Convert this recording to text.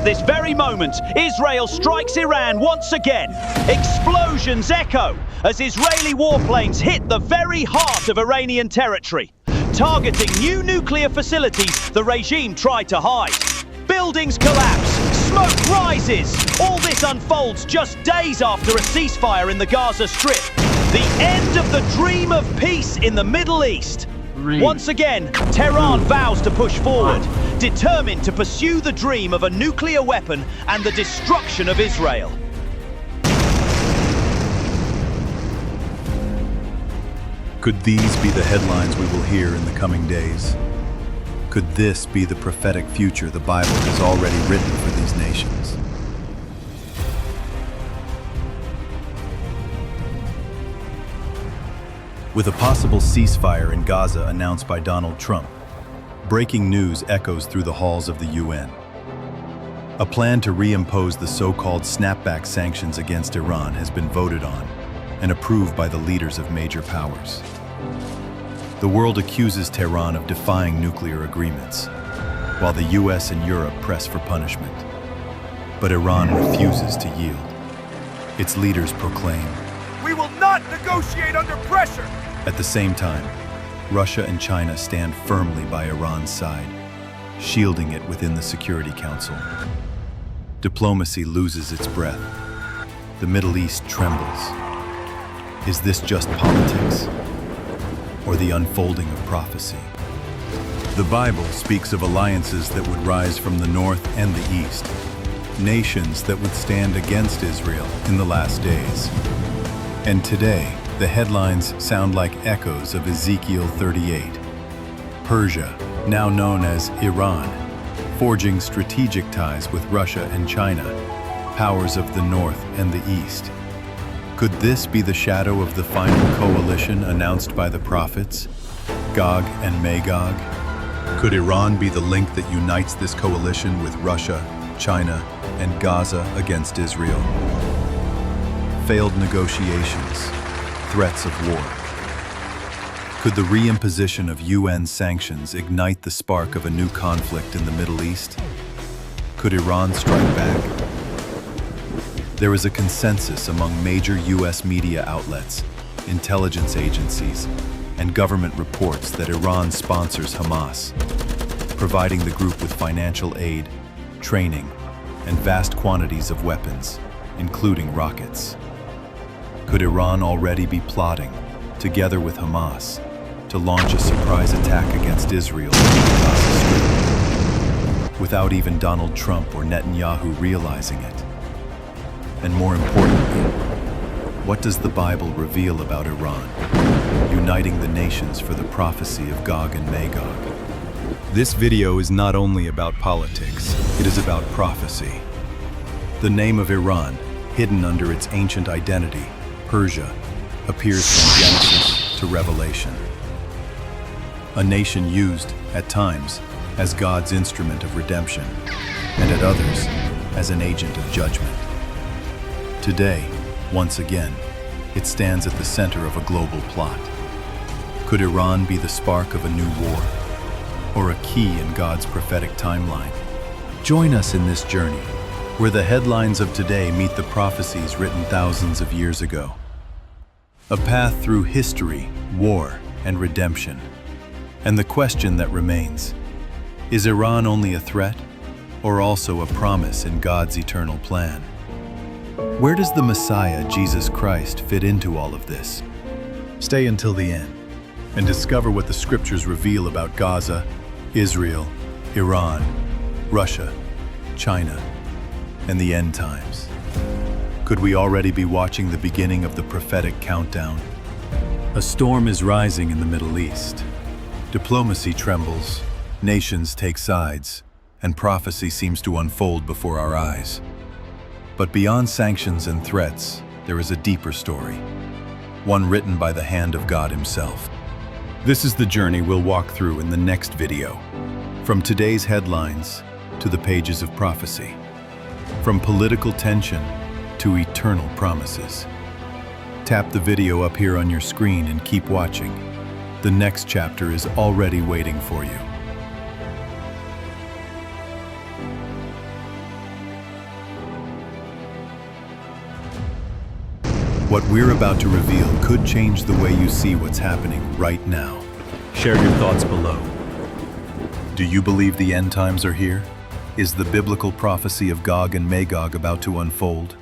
At this very moment, Israel strikes Iran once again. Explosions echo as Israeli warplanes hit the very heart of Iranian territory, targeting new nuclear facilities the regime tried to hide. Buildings collapse, smoke rises. All this unfolds just days after a ceasefire in the Gaza Strip. The end of the dream of peace in the Middle East. Once again, Tehran vows to push forward, determined to pursue the dream of a nuclear weapon and the destruction of Israel. Could these be the headlines we will hear in the coming days? Could this be the prophetic future the Bible has already written for these nations? With a possible ceasefire in Gaza announced by Donald Trump, breaking news echoes through the halls of the UN. A plan to reimpose the so-called snapback sanctions against Iran has been voted on and approved by the leaders of major powers. The world accuses Tehran of defying nuclear agreements, while the US and Europe press for punishment. But Iran refuses to yield. Its leaders proclaim, "We will not negotiate under pressure!" At the same time, Russia and China stand firmly by Iran's side, shielding it within the Security Council. Diplomacy loses its breath. The Middle East trembles. Is this just politics, or the unfolding of prophecy? The Bible speaks of alliances that would rise from the north and the east, nations that would stand against Israel in the last days. And today, the headlines sound like echoes of Ezekiel 38. Persia, now known as Iran, forging strategic ties with Russia and China, powers of the north and the east. Could this be the shadow of the final coalition announced by the prophets, Gog and Magog? Could Iran be the link that unites this coalition with Russia, China, and Gaza against Israel? Failed negotiations, threats of war. Could the reimposition of UN sanctions ignite the spark of a new conflict in the Middle East? Could Iran strike back? There is a consensus among major US media outlets, intelligence agencies, and government reports that Iran sponsors Hamas, providing the group with financial aid, training, and vast quantities of weapons, including rockets. Could Iran already be plotting, together with Hamas, to launch a surprise attack against Israel in the Gaza Strip, without even Donald Trump or Netanyahu realizing it? And more importantly, what does the Bible reveal about Iran, uniting the nations for the prophecy of Gog and Magog? This video is not only about politics, it is about prophecy. The name of Iran, hidden under its ancient identity, Persia, appears from Genesis to Revelation. A nation used, at times, as God's instrument of redemption, and at others, as an agent of judgment. Today, once again, it stands at the center of a global plot. Could Iran be the spark of a new war, or a key in God's prophetic timeline? Join us in this journey, where the headlines of today meet the prophecies written thousands of years ago. A path through history, war, and redemption. And the question that remains, is Iran only a threat, or also a promise in God's eternal plan? Where does the Messiah, Jesus Christ, fit into all of this? Stay until the end and discover what the scriptures reveal about Gaza, Israel, Iran, Russia, China, and the end times. Could we already be watching the beginning of the prophetic countdown? A storm is rising in the Middle East. Diplomacy trembles, nations take sides, and prophecy seems to unfold before our eyes. But beyond sanctions and threats, there is a deeper story, one written by the hand of God Himself. This is the journey we'll walk through in the next video, from today's headlines to the pages of prophecy, from political tension to eternal promises. Tap the video up here on your screen and keep watching. The next chapter is already waiting for you. What we're about to reveal could change the way you see what's happening right now. Share your thoughts below. Do you believe the end times are here? Is the biblical prophecy of Gog and Magog about to unfold?